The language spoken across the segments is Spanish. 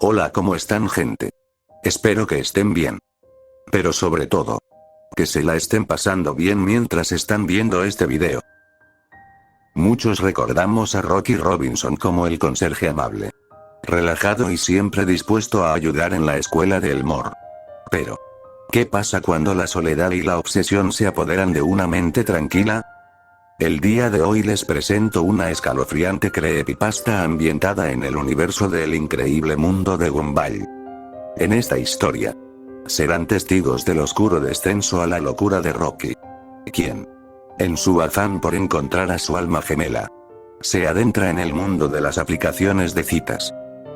Hola, ¿cómo están, gente? Espero que estén bien. Pero sobre todo, que se la estén pasando bien mientras están viendo este video. Muchos recordamos a Rocky Robinson como el conserje amable, relajado y siempre dispuesto a ayudar en la escuela de Elmore. Pero, ¿qué pasa cuando la soledad y la obsesión se apoderan de una mente tranquila? El día de hoy les presento una escalofriante creepypasta ambientada en el universo del increíble mundo de Gumball. En esta historia, serán testigos del oscuro descenso a la locura de Rocky, quien, en su afán por encontrar a su alma gemela, se adentra en el mundo de las aplicaciones de citas,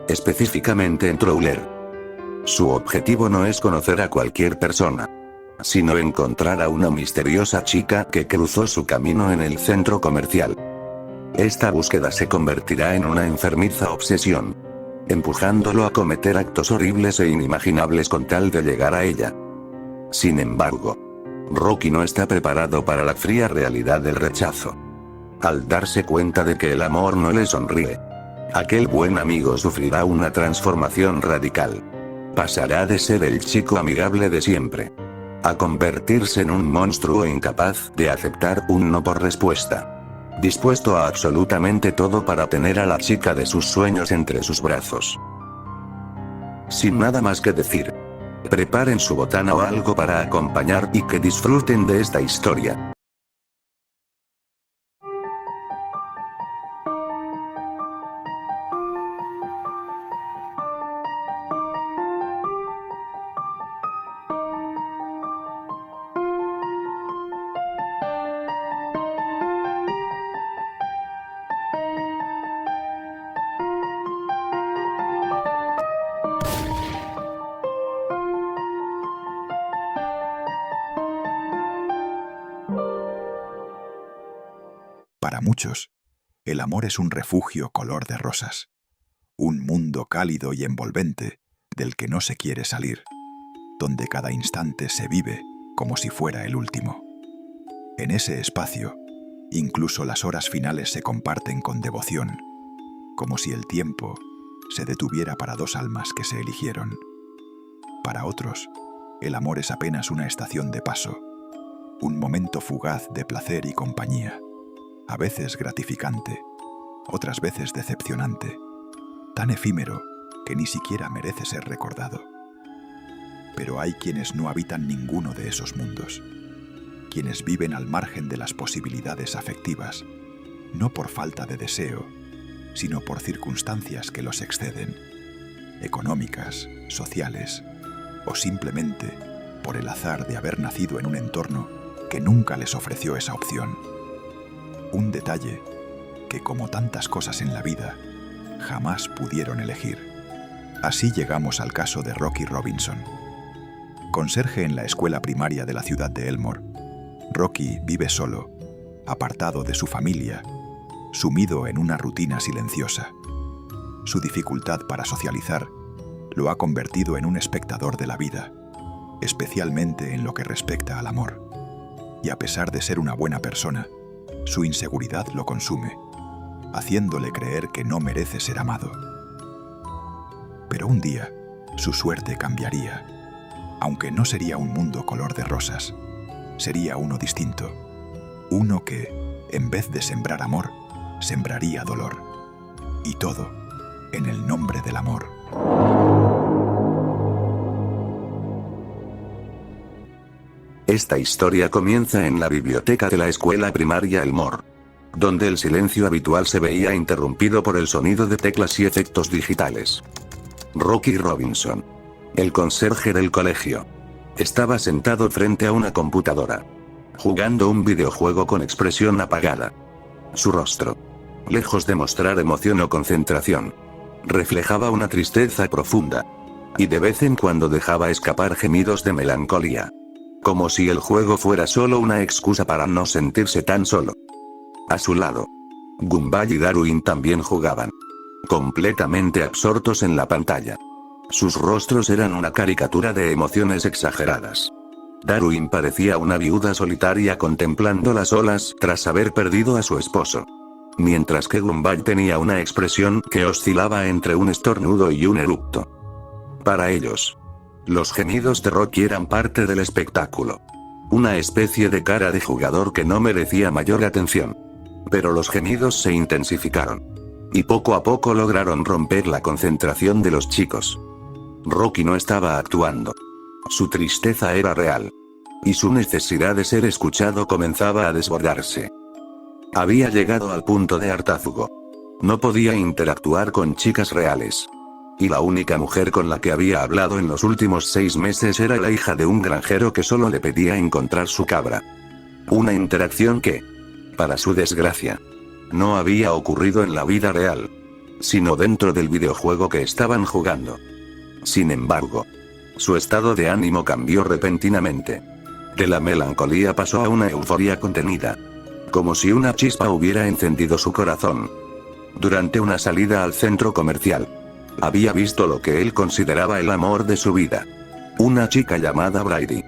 específicamente en Trowler. Su objetivo no es conocer a cualquier persona, sino encontrar a una misteriosa chica que cruzó su camino en el centro comercial. Esta búsqueda se convertirá en una enfermiza obsesión, empujándolo a cometer actos horribles e inimaginables con tal de llegar a ella. Sin embargo, Rocky no está preparado para la fría realidad del rechazo. Al darse cuenta de que el amor no le sonríe, aquel buen amigo sufrirá una transformación radical. Pasará de ser el chico amigable de siempre a convertirse en un monstruo incapaz de aceptar un no por respuesta, dispuesto a absolutamente todo para tener a la chica de sus sueños entre sus brazos. Sin nada más que decir, preparen su botana o algo para acompañar y que disfruten de esta historia. Para muchos, el amor es un refugio color de rosas, un mundo cálido y envolvente del que no se quiere salir, donde cada instante se vive como si fuera el último. En ese espacio, incluso las horas finales se comparten con devoción, como si el tiempo se detuviera para dos almas que se eligieron. Para otros, el amor es apenas una estación de paso, un momento fugaz de placer y compañía, a veces gratificante, otras veces decepcionante, tan efímero que ni siquiera merece ser recordado. Pero hay quienes no habitan ninguno de esos mundos, quienes viven al margen de las posibilidades afectivas, no por falta de deseo, sino por circunstancias que los exceden, económicas, sociales, o simplemente por el azar de haber nacido en un entorno que nunca les ofreció esa opción. Un detalle que, como tantas cosas en la vida, jamás pudieron elegir. Así llegamos al caso de Rocky Robinson. Conserje en la escuela primaria de la ciudad de Elmore, Rocky vive solo, apartado de su familia, sumido en una rutina silenciosa. Su dificultad para socializar lo ha convertido en un espectador de la vida, especialmente en lo que respecta al amor. Y a pesar de ser una buena persona, su inseguridad lo consume, haciéndole creer que no merece ser amado. Pero un día, su suerte cambiaría, aunque no sería un mundo color de rosas, sería uno distinto, uno que, en vez de sembrar amor, sembraría dolor, y todo en el nombre del amor. Esta historia comienza en la biblioteca de la escuela primaria Elmore, donde el silencio habitual se veía interrumpido por el sonido de teclas y efectos digitales. Rocky Robinson, el conserje del colegio, estaba sentado frente a una computadora, jugando un videojuego con expresión apagada. Su rostro, lejos de mostrar emoción o concentración, reflejaba una tristeza profunda, y de vez en cuando dejaba escapar gemidos de melancolía, como si el juego fuera solo una excusa para no sentirse tan solo. A su lado, Gumball y Darwin también jugaban, completamente absortos en la pantalla. Sus rostros eran una caricatura de emociones exageradas. Darwin parecía una viuda solitaria contemplando las olas tras haber perdido a su esposo. mientras que Gumball tenía una expresión que oscilaba entre un estornudo y un eructo. Para ellos, los gemidos de Rocky eran parte del espectáculo. Una especie de cara de jugador que no merecía mayor atención. Pero los gemidos se intensificaron. Y poco a poco lograron romper la concentración de los chicos. Rocky no estaba actuando. Su tristeza era real. Y su necesidad de ser escuchado comenzaba a desbordarse. Había llegado al punto de hartazgo. No podía interactuar con chicas reales. Y la única mujer con la que había hablado en los últimos 6 meses era la hija de un granjero que solo le pedía encontrar su cabra. Una interacción que, para su desgracia, no había ocurrido en la vida real, sino dentro del videojuego que estaban jugando. Sin embargo, su estado de ánimo cambió repentinamente. De la melancolía pasó a una euforia contenida. Como si una chispa hubiera encendido su corazón. Durante una salida al centro comercial, había visto lo que él consideraba el amor de su vida. Una chica llamada Brady.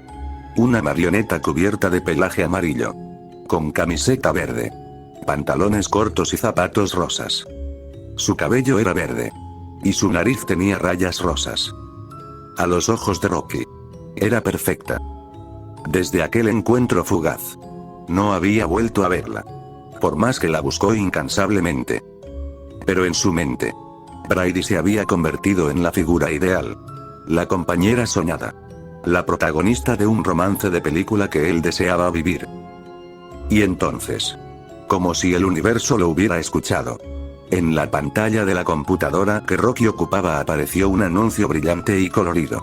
Una marioneta cubierta de pelaje amarillo. Con camiseta verde. Pantalones cortos y zapatos rosas. Su cabello era verde. Y su nariz tenía rayas rosas. A los ojos de Rocky, era perfecta. Desde aquel encuentro fugaz, no había vuelto a verla. Por más que la buscó incansablemente. Pero en su mente, Brady se había convertido en la figura ideal. La compañera soñada. La protagonista de un romance de película que él deseaba vivir. Y entonces, como si el universo lo hubiera escuchado, en la pantalla de la computadora que Rocky ocupaba apareció un anuncio brillante y colorido.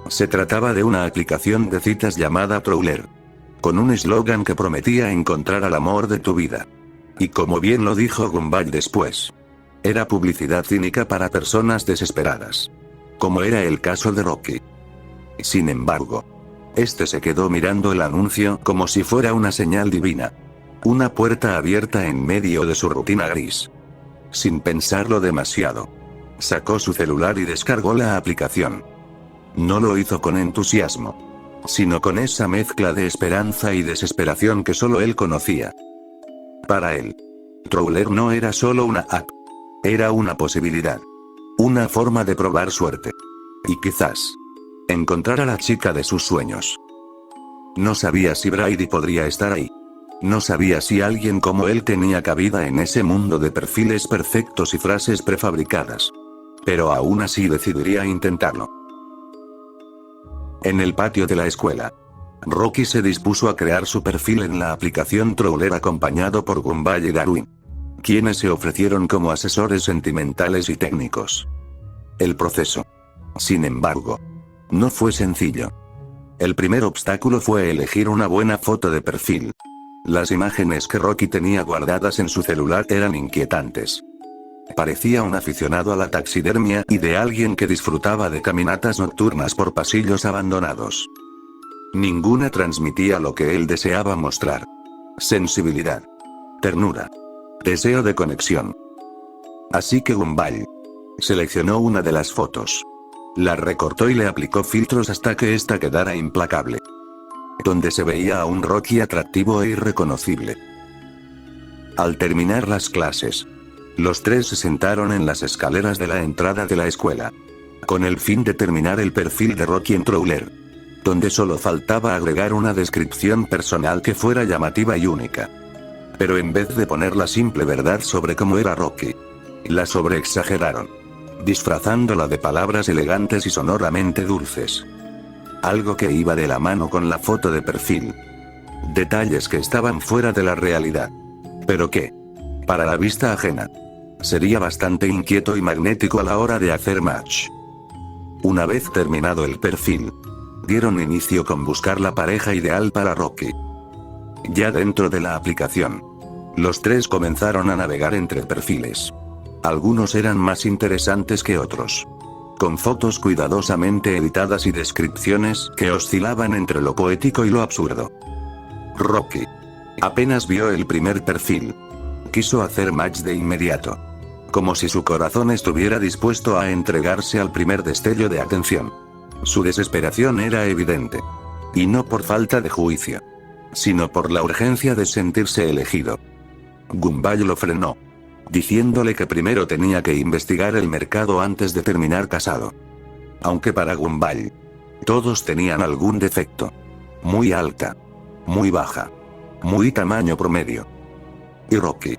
Se trataba de una aplicación de citas llamada Trouler. Con un eslogan que prometía encontrar al amor de tu vida. Y como bien lo dijo Gumball después, era publicidad cínica para personas desesperadas. Como era el caso de Rocky. Sin embargo, este se quedó mirando el anuncio como si fuera una señal divina. Una puerta abierta en medio de su rutina gris. Sin pensarlo demasiado, sacó su celular y descargó la aplicación. No lo hizo con entusiasmo, sino con esa mezcla de esperanza y desesperación que solo él conocía. Para él, Trouler no era solo una app. Era una posibilidad. Una forma de probar suerte. Y quizás, encontrar a la chica de sus sueños. No sabía si Brady podría estar ahí. No sabía si alguien como él tenía cabida en ese mundo de perfiles perfectos y frases prefabricadas. Pero aún así decidiría intentarlo. En el patio de la escuela, Rocky se dispuso a crear su perfil en la aplicación Trouler acompañado por Gumball y Darwin, quienes se ofrecieron como asesores sentimentales y técnicos. El proceso, sin embargo, no fue sencillo. El primer obstáculo fue elegir una buena foto de perfil. Las imágenes que Rocky tenía guardadas en su celular eran inquietantes. Parecía un aficionado a la taxidermia y de alguien que disfrutaba de caminatas nocturnas por pasillos abandonados. Ninguna transmitía lo que él deseaba mostrar. Sensibilidad. Ternura. Deseo de conexión. Así que Gumball seleccionó una de las fotos. La recortó y le aplicó filtros hasta que ésta quedara implacable. Donde se veía a un Rocky atractivo e irreconocible. Al terminar las clases, los tres se sentaron en las escaleras de la entrada de la escuela. Con el fin de terminar el perfil de Rocky en Trouler. Donde solo faltaba agregar una descripción personal que fuera llamativa y única. Pero en vez de poner la simple verdad sobre cómo era Rocky, la sobreexageraron. Disfrazándola de palabras elegantes y sonoramente dulces. Algo que iba de la mano con la foto de perfil. Detalles que estaban fuera de la realidad. Pero que, para la vista ajena, sería bastante inquieto y magnético a la hora de hacer match. Una vez terminado el perfil, dieron inicio con buscar la pareja ideal para Rocky. Ya dentro de la aplicación, los tres comenzaron a navegar entre perfiles. Algunos eran más interesantes que otros. Con fotos cuidadosamente editadas y descripciones que oscilaban entre lo poético y lo absurdo. Rocky apenas vio el primer perfil. Quiso hacer match de inmediato. Como si su corazón estuviera dispuesto a entregarse al primer destello de atención. Su desesperación era evidente. Y no por falta de juicio, sino por la urgencia de sentirse elegido. Gumball lo frenó, diciéndole que primero tenía que investigar el mercado antes de terminar casado. Aunque para Gumball, todos tenían algún defecto. Muy alta, muy baja, muy tamaño promedio. Y Rocky,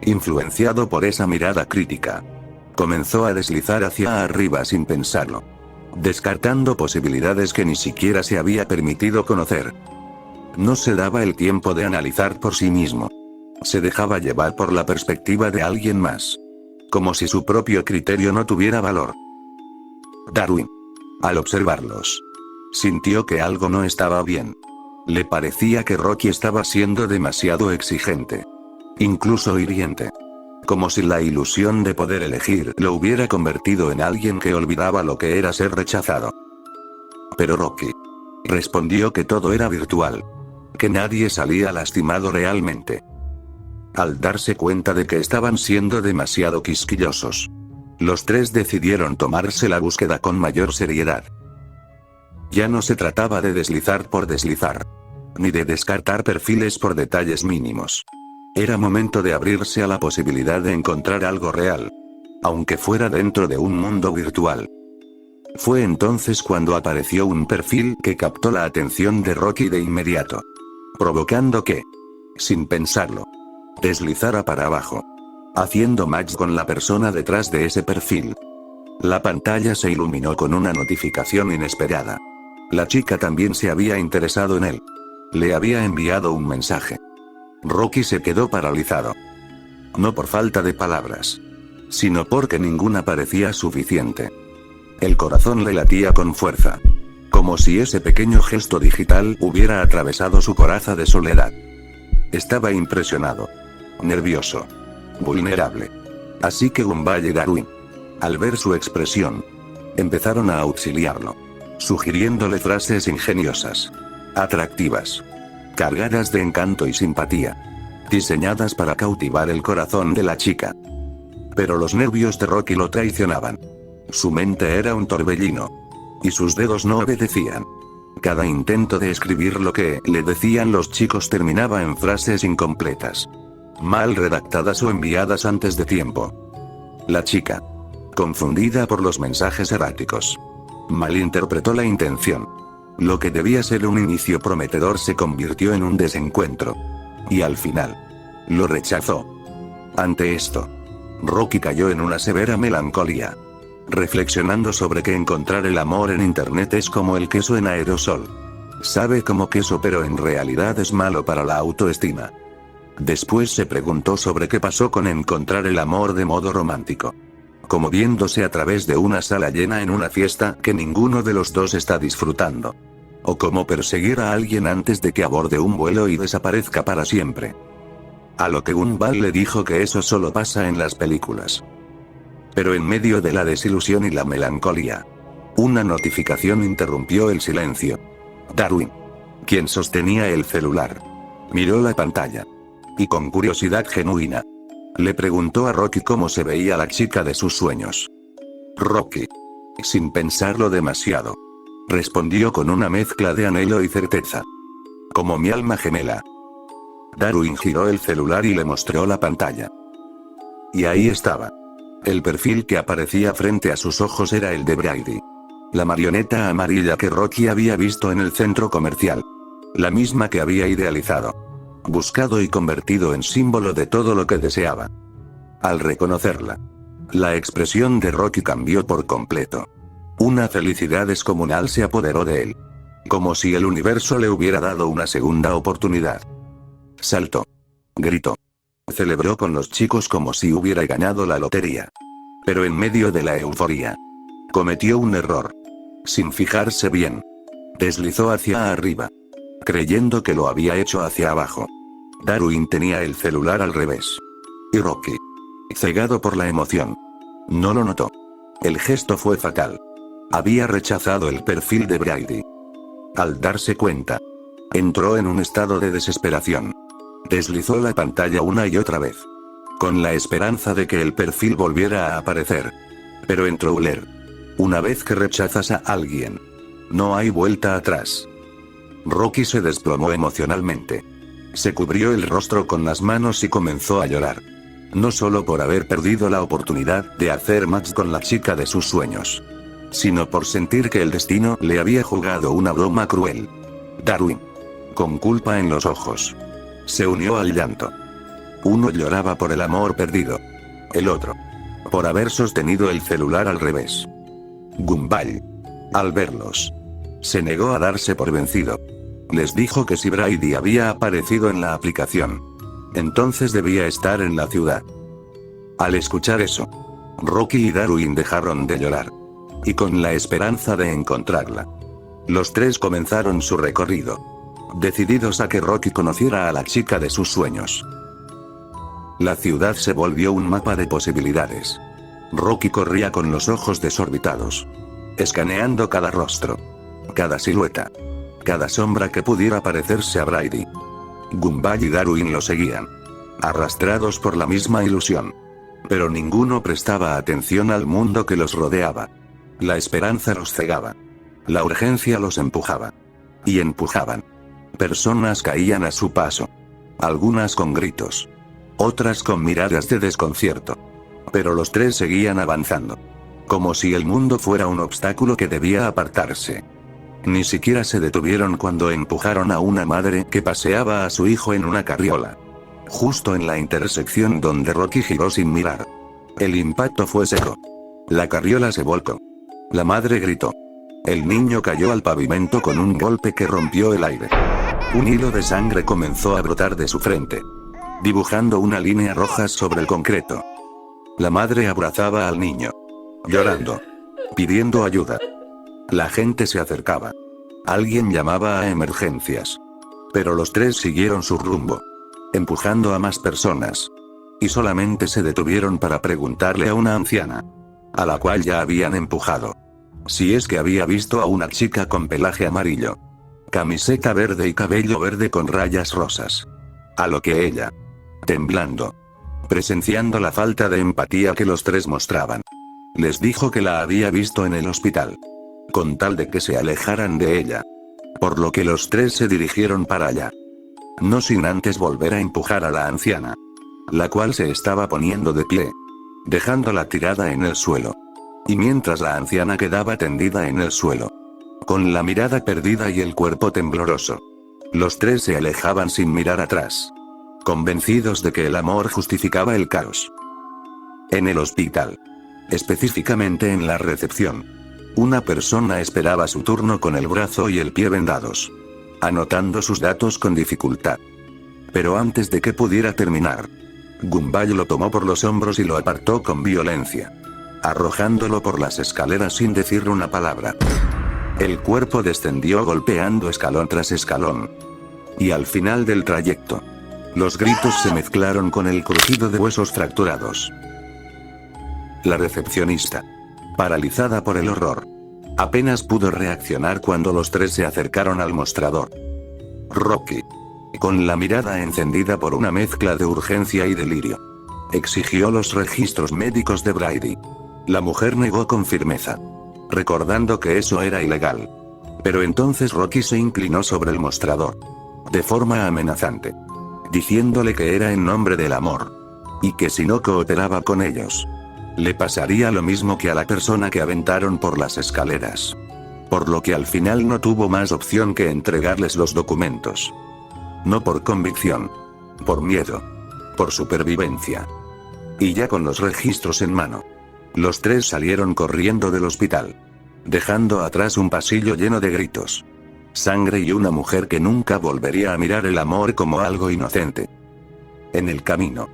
influenciado por esa mirada crítica, comenzó a deslizar hacia arriba sin pensarlo, descartando posibilidades que ni siquiera se había permitido conocer. No se daba el tiempo de analizar por sí mismo. Se dejaba llevar por la perspectiva de alguien más. Como si su propio criterio no tuviera valor. Darwin, al observarlos, sintió que algo no estaba bien. Le parecía que Rocky estaba siendo demasiado exigente. Incluso hiriente. Como si la ilusión de poder elegir lo hubiera convertido en alguien que olvidaba lo que era ser rechazado. Pero Rocky respondió que todo era virtual. Que nadie salía lastimado realmente. Al darse cuenta de que estaban siendo demasiado quisquillosos, los tres decidieron tomarse la búsqueda con mayor seriedad. Ya no se trataba de deslizar por deslizar, ni de descartar perfiles por detalles mínimos. Era momento de abrirse a la posibilidad de encontrar algo real, aunque fuera dentro de un mundo virtual. Fue entonces cuando apareció un perfil que captó la atención de Rocky de inmediato, provocando que, sin pensarlo, deslizara para abajo, haciendo match con la persona detrás de ese perfil. La pantalla se iluminó con una notificación inesperada. La chica también se había interesado en él. Le había enviado un mensaje. Rocky se quedó paralizado. No por falta de palabras, sino porque ninguna parecía suficiente. El corazón le latía con fuerza, como si ese pequeño gesto digital hubiera atravesado su coraza de soledad. Estaba impresionado, nervioso, vulnerable. Así que Gumball y Darwin, al ver su expresión, empezaron a auxiliarlo, sugiriéndole frases ingeniosas, atractivas, cargadas de encanto y simpatía, diseñadas para cautivar el corazón de la chica. Pero los nervios de Rocky lo traicionaban. Su mente era un torbellino, y sus dedos no obedecían. Cada intento de escribir lo que le decían los chicos terminaba en frases incompletas, mal redactadas o enviadas antes de tiempo. La chica, confundida por los mensajes erráticos, malinterpretó la intención. Lo que debía ser un inicio prometedor se convirtió en un desencuentro. Y al final, lo rechazó. Ante esto, Rocky cayó en una severa melancolía, reflexionando sobre que encontrar el amor en internet es como el queso en aerosol. Sabe como queso, pero en realidad es malo para la autoestima. Después se preguntó sobre qué pasó con encontrar el amor de modo romántico. Como viéndose a través de una sala llena en una fiesta que ninguno de los dos está disfrutando. O como perseguir a alguien antes de que aborde un vuelo y desaparezca para siempre. A lo que Gumball le dijo que eso solo pasa en las películas. Pero en medio de la desilusión y la melancolía, una notificación interrumpió el silencio. Darwin, quien sostenía el celular, miró la pantalla. Y con curiosidad genuina, le preguntó a Rocky cómo se veía la chica de sus sueños. Rocky, sin pensarlo demasiado, respondió con una mezcla de anhelo y certeza. Como mi alma gemela. Darwin giró el celular y le mostró la pantalla. Y ahí estaba. El perfil que aparecía frente a sus ojos era el de Brady. La marioneta amarilla que Rocky había visto en el centro comercial. La misma que había idealizado, buscado y convertido en símbolo de todo lo que deseaba. Al reconocerla, la expresión de Rocky cambió por completo. Una felicidad descomunal se apoderó de él. Como si el universo le hubiera dado una segunda oportunidad. Saltó. Gritó. Celebró con los chicos como si hubiera ganado la lotería. Pero en medio de la euforía, cometió un error. Sin fijarse bien, deslizó hacia arriba, creyendo que lo había hecho hacia abajo. Darwin tenía el celular al revés. Y Rocky, cegado por la emoción, no lo notó. El gesto fue fatal. Había rechazado el perfil de Brady. Al darse cuenta, entró en un estado de desesperación. Deslizó la pantalla una y otra vez, con la esperanza de que el perfil volviera a aparecer. Pero entró Uller. Una vez que rechazas a alguien, no hay vuelta atrás. Rocky se desplomó emocionalmente. Se cubrió el rostro con las manos y comenzó a llorar. No solo por haber perdido la oportunidad de hacer match con la chica de sus sueños, sino por sentir que el destino le había jugado una broma cruel. Darwin, con culpa en los ojos, se unió al llanto. Uno lloraba por el amor perdido. El otro, por haber sostenido el celular al revés. Gumball, al verlos, se negó a darse por vencido. Les dijo que si Brady había aparecido en la aplicación, entonces debía estar en la ciudad. Al escuchar eso, Rocky y Darwin dejaron de llorar. Y con la esperanza de encontrarla, los tres comenzaron su recorrido, decididos a que Rocky conociera a la chica de sus sueños. La ciudad se volvió un mapa de posibilidades. Rocky corría con los ojos desorbitados, escaneando cada rostro, cada silueta, cada sombra que pudiera parecerse a Brady. Gumball y Darwin lo seguían, arrastrados por la misma ilusión. Pero ninguno prestaba atención al mundo que los rodeaba. La esperanza los cegaba. La urgencia los empujaba. Y empujaban. Personas caían a su paso. Algunas con gritos. Otras con miradas de desconcierto. Pero los tres seguían avanzando. Como si el mundo fuera un obstáculo que debía apartarse. Ni siquiera se detuvieron cuando empujaron a una madre que paseaba a su hijo en una carriola. Justo en la intersección donde Rocky giró sin mirar. El impacto fue seco. La carriola se volcó. La madre gritó. El niño cayó al pavimento con un golpe que rompió el aire. Un hilo de sangre comenzó a brotar de su frente, dibujando una línea roja sobre el concreto. La madre abrazaba al niño, llorando, pidiendo ayuda. La gente se acercaba. Alguien llamaba a emergencias. Pero los tres siguieron su rumbo, empujando a más personas. Y solamente se detuvieron para preguntarle a una anciana, a la cual ya habían empujado, si es que había visto a una chica con pelaje amarillo, camiseta verde y cabello verde con rayas rosas. A lo que ella, temblando, presenciando la falta de empatía que los tres mostraban, les dijo que la había visto en el hospital, con tal de que se alejaran de ella. Por lo que los tres se dirigieron para allá. No sin antes volver a empujar a la anciana, la cual se estaba poniendo de pie, dejándola tirada en el suelo. Y mientras la anciana quedaba tendida en el suelo, con la mirada perdida y el cuerpo tembloroso, los tres se alejaban sin mirar atrás, convencidos de que el amor justificaba el caos. En el hospital, específicamente en la recepción, una persona esperaba su turno con el brazo y el pie vendados, anotando sus datos con dificultad. Pero antes de que pudiera terminar, Gumball lo tomó por los hombros y lo apartó con violencia, arrojándolo por las escaleras sin decir una palabra. El cuerpo descendió golpeando escalón tras escalón. Y al final del trayecto, los gritos se mezclaron con el crujido de huesos fracturados. La recepcionista, paralizada por el horror, apenas pudo reaccionar cuando los tres se acercaron al mostrador. Rocky, con la mirada encendida por una mezcla de urgencia y delirio, exigió los registros médicos de Brady. La mujer negó con firmeza, recordando que eso era ilegal. Pero entonces Rocky se inclinó sobre el mostrador, de forma amenazante, diciéndole que era en nombre del amor, y que si no cooperaba con ellos, le pasaría lo mismo que a la persona que aventaron por las escaleras. Por lo que al final no tuvo más opción que entregarles los documentos. No por convicción, por miedo, por supervivencia. Y ya con los registros en mano, los tres salieron corriendo del hospital, dejando atrás un pasillo lleno de gritos, sangre y una mujer que nunca volvería a mirar el amor como algo inocente. En el camino,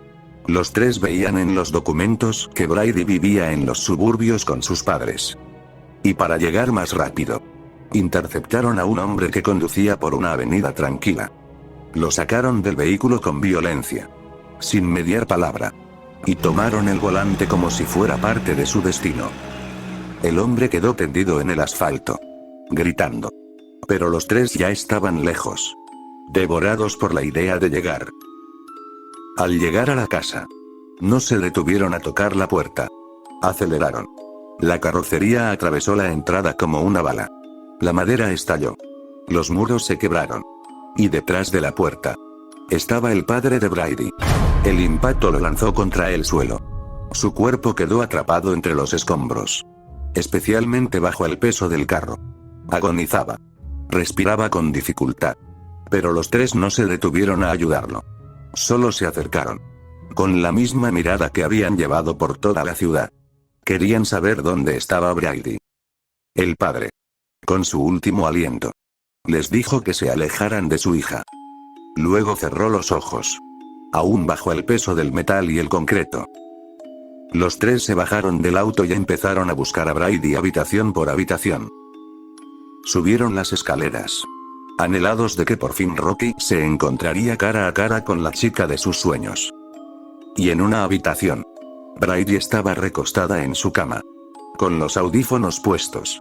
los tres veían en los documentos que Brady vivía en los suburbios con sus padres. Y para llegar más rápido, interceptaron a un hombre que conducía por una avenida tranquila. Lo sacaron del vehículo con violencia, sin mediar palabra, y tomaron el volante como si fuera parte de su destino. El hombre quedó tendido en el asfalto, gritando. Pero los tres ya estaban lejos, devorados por la idea de llegar. Al llegar a la casa, no se detuvieron a tocar la puerta. Aceleraron. La carrocería atravesó la entrada como una bala. La madera estalló. Los muros se quebraron. Y detrás de la puerta, estaba el padre de Brady. El impacto lo lanzó contra el suelo. Su cuerpo quedó atrapado entre los escombros, especialmente bajo el peso del carro. Agonizaba. Respiraba con dificultad. Pero los tres no se detuvieron a ayudarlo. Solo se acercaron. Con la misma mirada que habían llevado por toda la ciudad. Querían saber dónde estaba Brady. El padre, con su último aliento, les dijo que se alejaran de su hija. Luego cerró los ojos. Aún bajo el peso del metal y el concreto. Los tres se bajaron del auto y empezaron a buscar a Brady habitación por habitación. Subieron las escaleras, anhelados de que por fin Rocky se encontraría cara a cara con la chica de sus sueños. Y en una habitación, Brady estaba recostada en su cama, con los audífonos puestos,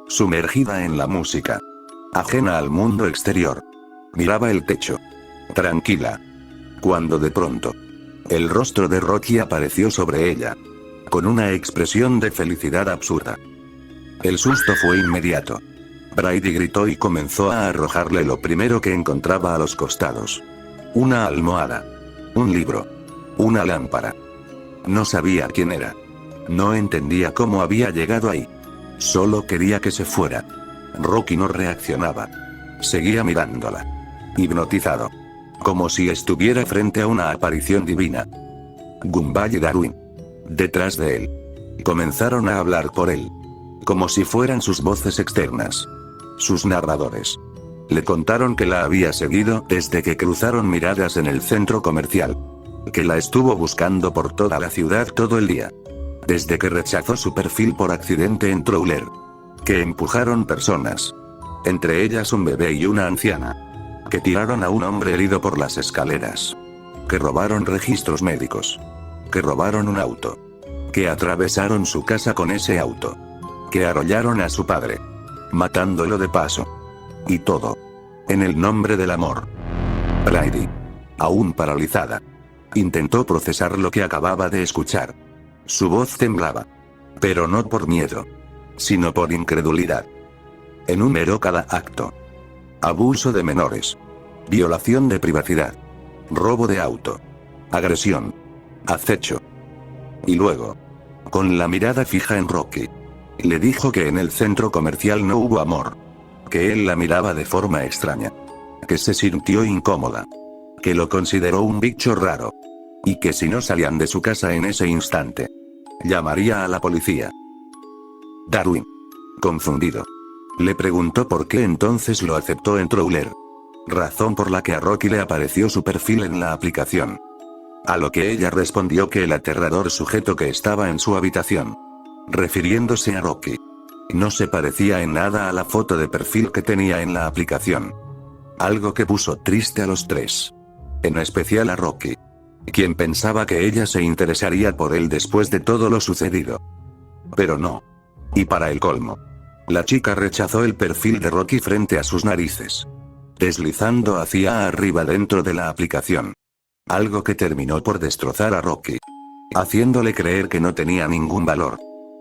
sumergida en la música, ajena al mundo exterior. Miraba el techo, tranquila. Cuando de pronto, el rostro de Rocky apareció sobre ella, con una expresión de felicidad absurda. El susto fue inmediato. Brady gritó y comenzó a arrojarle lo primero que encontraba a los costados. Una almohada. Un libro. Una lámpara. No sabía quién era. No entendía cómo había llegado ahí. Solo quería que se fuera. Rocky no reaccionaba. Seguía mirándola. Hipnotizado. Como si estuviera frente a una aparición divina. Gumball y Darwin, detrás de él, comenzaron a hablar por él. Como si fueran sus voces externas. Sus narradores. Le contaron que la había seguido desde que cruzaron miradas en el centro comercial. Que la estuvo buscando por toda la ciudad todo el día. Desde que rechazó su perfil por accidente en Prowler. Que empujaron personas. Entre ellas un bebé y una anciana. Que tiraron a un hombre herido por las escaleras. Que robaron registros médicos. Que robaron un auto. Que atravesaron su casa con ese auto. Que arrollaron a su padre, matándolo de paso. Y todo, en el nombre del amor. Brady, aún paralizada, intentó procesar lo que acababa de escuchar. Su voz temblaba. Pero no por miedo, sino por incredulidad. Enumeró cada acto. Abuso de menores. Violación de privacidad. Robo de auto. Agresión. Acecho. Y luego, con la mirada fija en Rocky, le dijo que en el centro comercial no hubo amor. Que él la miraba de forma extraña. Que se sintió incómoda. Que lo consideró un bicho raro. Y que si no salían de su casa en ese instante, llamaría a la policía. Darwin, confundido, le preguntó por qué entonces lo aceptó en Prowler. Razón por la que a Rocky le apareció su perfil en la aplicación. A lo que ella respondió que el aterrador sujeto que estaba en su habitación, refiriéndose a Rocky, no se parecía en nada a la foto de perfil que tenía en la aplicación. Algo que puso triste a los tres. En especial a Rocky, quien pensaba que ella se interesaría por él después de todo lo sucedido. Pero no. Y para el colmo, la chica rechazó el perfil de Rocky frente a sus narices, deslizando hacia arriba dentro de la aplicación. Algo que terminó por destrozar a Rocky, haciéndole creer que no tenía ningún valor.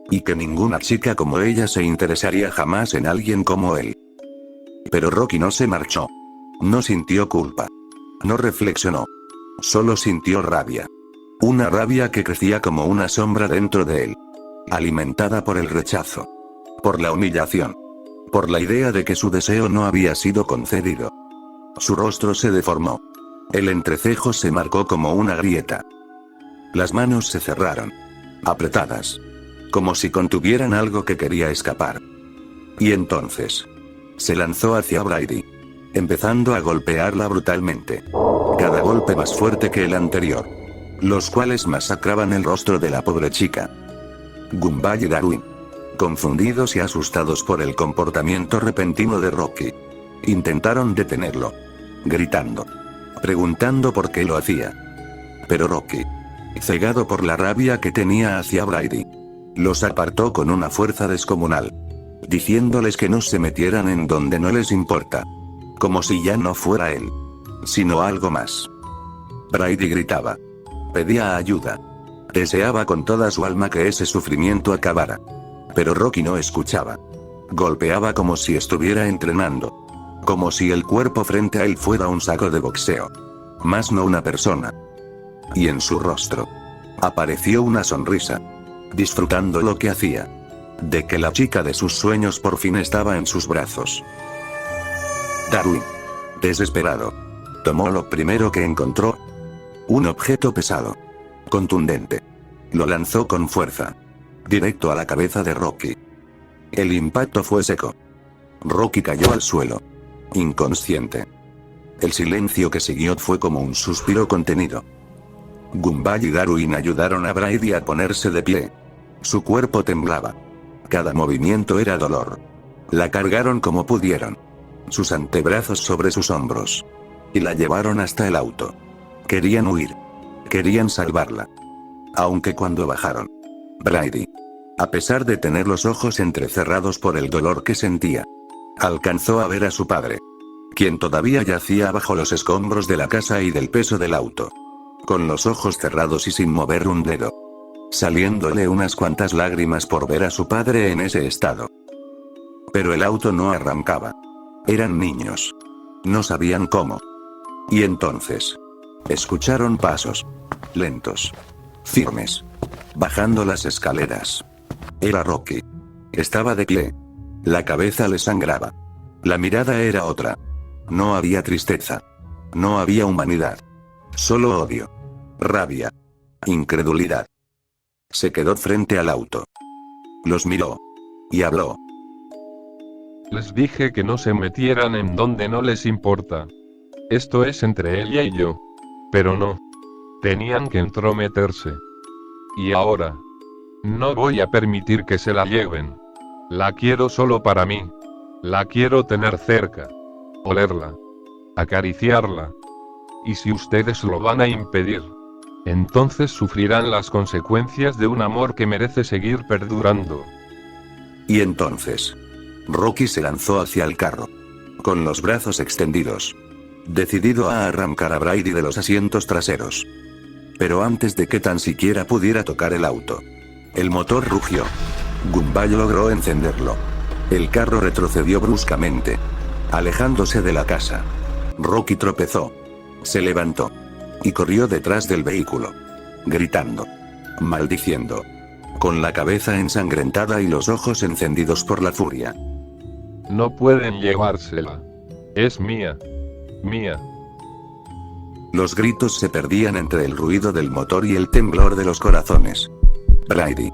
Y que ninguna chica como ella se interesaría jamás en alguien como él. Pero Rocky no se marchó. No sintió culpa. No reflexionó. Solo sintió rabia. Una rabia que crecía como una sombra dentro de él. Alimentada por el rechazo. Por la humillación. Por la idea de que su deseo no había sido concedido. Su rostro se deformó. El entrecejo se marcó como una grieta. Las manos se cerraron. Apretadas. Como si contuvieran algo que quería escapar. Y entonces, se lanzó hacia Brady, empezando a golpearla brutalmente. Cada golpe más fuerte que el anterior. Los cuales masacraban el rostro de la pobre chica. Gumball y Darwin, confundidos y asustados por el comportamiento repentino de Rocky, intentaron detenerlo, gritando, preguntando por qué lo hacía. Pero Rocky, cegado por la rabia que tenía hacia Brady, los apartó con una fuerza descomunal, diciéndoles que no se metieran en donde no les importa. Como si ya no fuera él, sino algo más. Brady gritaba. Pedía ayuda. Deseaba con toda su alma que ese sufrimiento acabara. Pero Rocky no escuchaba. Golpeaba como si estuviera entrenando. Como si el cuerpo frente a él fuera un saco de boxeo. mas no una persona. Y en su rostro apareció una sonrisa, disfrutando lo que hacía, de que la chica de sus sueños por fin estaba en sus brazos. Darwin, desesperado, tomó lo primero que encontró, un objeto pesado, contundente. Lo lanzó con fuerza, directo a la cabeza de Rocky. El impacto fue seco. Rocky cayó al suelo, inconsciente. El silencio que siguió fue como un suspiro contenido. Gumball y Darwin ayudaron a Brady a ponerse de pie. Su cuerpo temblaba. Cada movimiento era dolor. La cargaron como pudieron, sus antebrazos sobre sus hombros, y la llevaron hasta el auto. Querían huir. Querían salvarla. Aunque cuando bajaron, Brady, a pesar de tener los ojos entrecerrados por el dolor que sentía, alcanzó a ver a su padre, quien todavía yacía bajo los escombros de la casa y del peso del auto, con los ojos cerrados y sin mover un dedo, saliéndole unas cuantas lágrimas por ver a su padre en ese estado. Pero el auto no arrancaba. Eran niños. No sabían cómo. Y entonces, escucharon pasos, lentos, firmes, bajando las escaleras. Era Rocky. Estaba de pie. La cabeza le sangraba. La mirada era otra. No había tristeza. No había humanidad. Solo odio. Rabia. Incredulidad. Se quedó frente al auto. Los miró. Y habló. Les dije que no se metieran en donde no les importa. Esto es entre ella y yo. Pero no. Tenían que entrometerse. Y ahora, no voy a permitir que se la lleven. La quiero solo para mí. La quiero tener cerca. Olerla. Acariciarla. Y si ustedes lo van a impedir, entonces sufrirán las consecuencias de un amor que merece seguir perdurando. Y entonces, Rocky se lanzó hacia el carro, con los brazos extendidos, decidido a arrancar a Brady de los asientos traseros. Pero antes de que tan siquiera pudiera tocar el auto, el motor rugió. Gumball logró encenderlo. El carro retrocedió bruscamente, alejándose de la casa. Rocky tropezó, se levantó y corrió detrás del vehículo, gritando, maldiciendo, con la cabeza ensangrentada y los ojos encendidos por la furia. No pueden llevársela. Es mía. Mía. Los gritos se perdían entre el ruido del motor y el temblor de los corazones. Brady,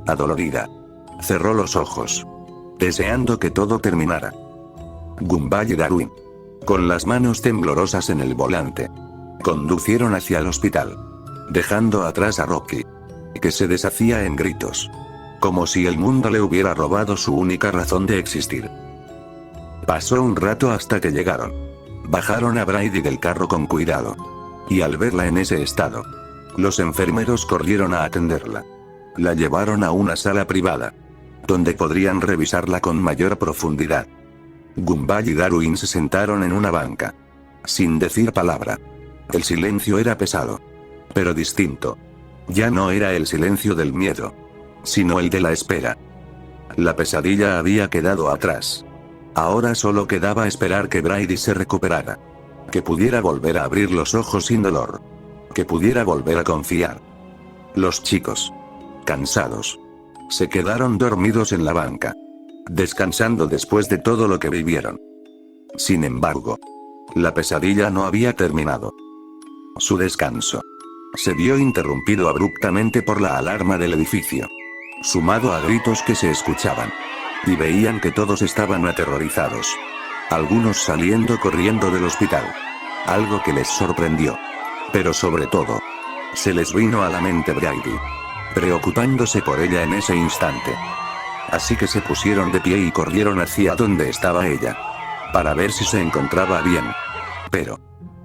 adolorida, cerró los ojos, deseando que todo terminara. Gumball y Darwin, con las manos temblorosas en el volante, conducieron hacia el hospital, dejando atrás a Rocky, que se deshacía en gritos, como si el mundo le hubiera robado su única razón de existir. Pasó un rato hasta que llegaron. Bajaron a Brady del carro con cuidado. Y al verla en ese estado, los enfermeros corrieron a atenderla. La llevaron a una sala privada, donde podrían revisarla con mayor profundidad. Gumball y Darwin se sentaron en una banca, sin decir palabra. El silencio era pesado, pero distinto. Ya no era el silencio del miedo, sino el de la espera. La pesadilla había quedado atrás. Ahora solo quedaba esperar que Brady se recuperara, que pudiera volver a abrir los ojos sin dolor, que pudiera volver a confiar. Los chicos, cansados, se quedaron dormidos en la banca, descansando después de todo lo que vivieron. Sin embargo, la pesadilla no había terminado. Su descanso se vio interrumpido abruptamente por la alarma del edificio, sumado a gritos que se escuchaban. Y veían que todos estaban aterrorizados. Algunos saliendo corriendo del hospital. Algo que les sorprendió. Pero sobre todo, se les vino a la mente Brady, preocupándose por ella en ese instante. Así que se pusieron de pie y corrieron hacia donde estaba ella, para ver si se encontraba bien. Pero,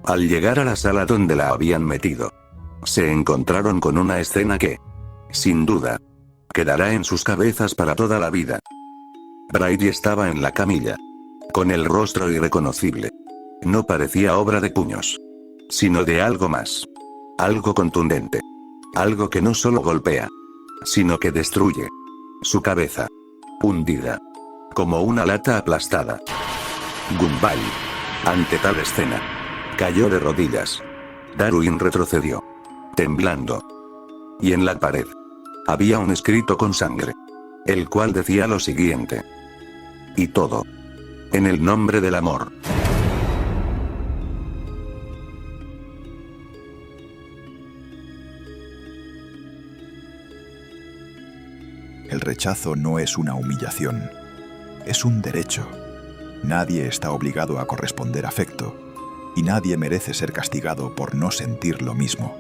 al llegar a la sala donde la habían metido, se encontraron con una escena que, sin duda, quedará en sus cabezas para toda la vida. Brady estaba en la camilla, con el rostro irreconocible. No parecía obra de puños, sino de algo más. Algo contundente. Algo que no solo golpea, sino que destruye. Su cabeza, hundida, como una lata aplastada. Gumball, ante tal escena, cayó de rodillas. Darwin retrocedió, temblando. Y en la pared había un escrito con sangre, el cual decía lo siguiente: y todo en el nombre del amor. El rechazo no es una humillación, es un derecho. Nadie está obligado a corresponder afecto, y nadie merece ser castigado por no sentir lo mismo.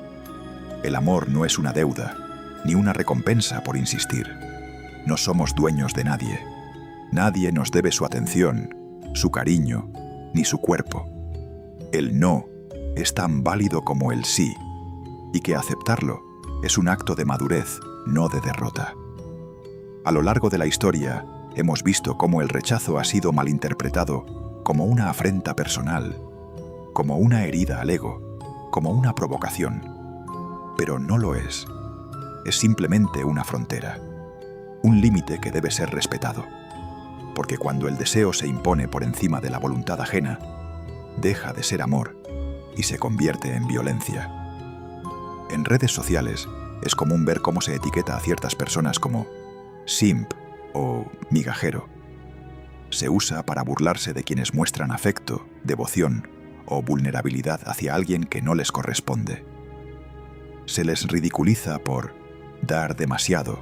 El amor no es una deuda, ni una recompensa por insistir. No somos dueños de nadie. Nadie nos debe su atención, su cariño, ni su cuerpo. El no es tan válido como el sí, y que aceptarlo es un acto de madurez, no de derrota. A lo largo de la historia, hemos visto cómo el rechazo ha sido malinterpretado como una afrenta personal, como una herida al ego, como una provocación. Pero no lo es. Es simplemente una frontera, un límite que debe ser respetado. Porque cuando el deseo se impone por encima de la voluntad ajena, deja de ser amor y se convierte en violencia. En redes sociales es común ver cómo se etiqueta a ciertas personas como simp o migajero. Se usa para burlarse de quienes muestran afecto, devoción o vulnerabilidad hacia alguien que no les corresponde. Se les ridiculiza por dar demasiado,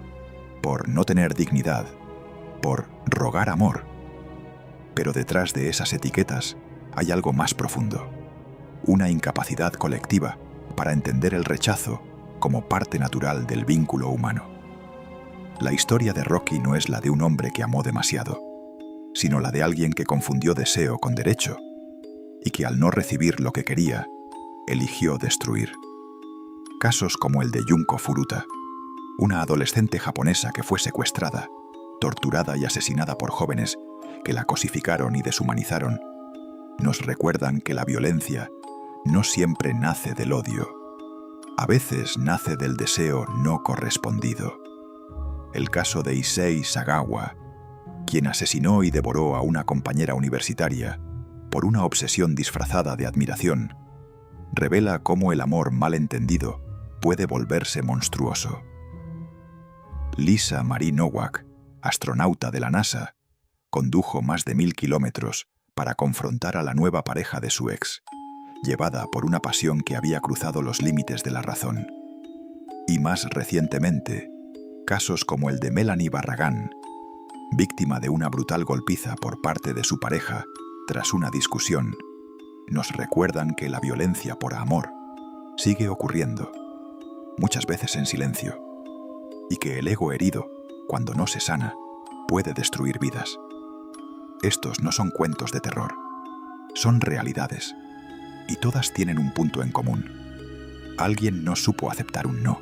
por no tener dignidad, por rogar amor. Pero detrás de esas etiquetas hay algo más profundo, una incapacidad colectiva para entender el rechazo como parte natural del vínculo humano. La historia de Rocky no es la de un hombre que amó demasiado, sino la de alguien que confundió deseo con derecho y que al no recibir lo que quería, eligió destruir. Casos como el de Junko Furuta, una adolescente japonesa que fue secuestrada, torturada y asesinada por jóvenes que la cosificaron y deshumanizaron, nos recuerdan que la violencia no siempre nace del odio. A veces nace del deseo no correspondido. El caso de Issei Sagawa, quien asesinó y devoró a una compañera universitaria por una obsesión disfrazada de admiración, revela cómo el amor mal entendido puede volverse monstruoso. Lisa Marie Nowak, astronauta de la NASA, condujo más de 1000 kilómetros para confrontar a la nueva pareja de su ex, llevada por una pasión que había cruzado los límites de la razón. Y más recientemente, casos como el de Melanie Barragán, víctima de una brutal golpiza por parte de su pareja tras una discusión, nos recuerdan que la violencia por amor sigue ocurriendo, muchas veces en silencio, y que el ego herido, cuando no se sana, puede destruir vidas. Estos no son cuentos de terror, son realidades, y todas tienen un punto en común. Alguien no supo aceptar un no.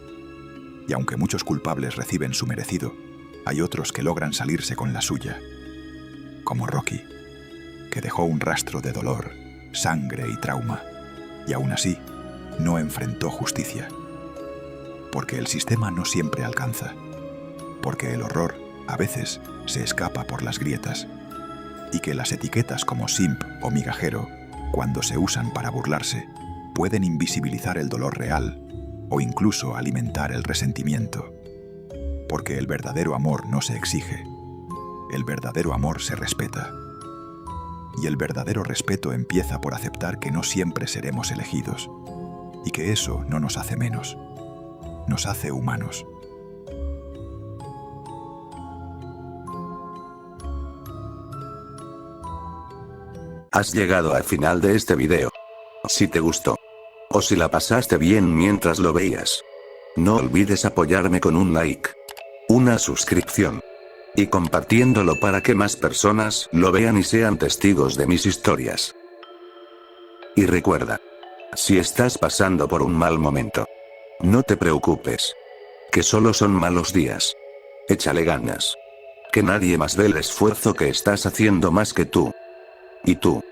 Y aunque muchos culpables reciben su merecido, hay otros que logran salirse con la suya. Como Rocky, que dejó un rastro de dolor, sangre y trauma, y aún así no enfrentó justicia. Porque el sistema no siempre alcanza. Porque el horror, a veces, se escapa por las grietas. Y que las etiquetas como simp o migajero, cuando se usan para burlarse, pueden invisibilizar el dolor real o incluso alimentar el resentimiento. Porque el verdadero amor no se exige. El verdadero amor se respeta. Y el verdadero respeto empieza por aceptar que no siempre seremos elegidos, y que eso no nos hace menos, nos hace humanos. Has llegado al final de este video. Si te gustó, o si la pasaste bien mientras lo veías, no olvides apoyarme con un like, una suscripción y compartiéndolo para que más personas lo vean y sean testigos de mis historias. Y recuerda, si estás pasando por un mal momento, no te preocupes, que solo son malos días. Échale ganas. Que nadie más ve el esfuerzo que estás haciendo más que tú. Y tú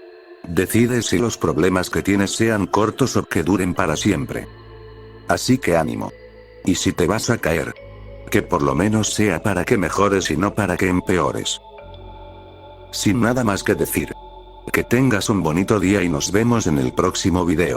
decides si los problemas que tienes sean cortos o que duren para siempre. Así que ánimo. Y si te vas a caer, que por lo menos sea para que mejores y no para que empeores. Sin nada más que decir, que tengas un bonito día y nos vemos en el próximo video.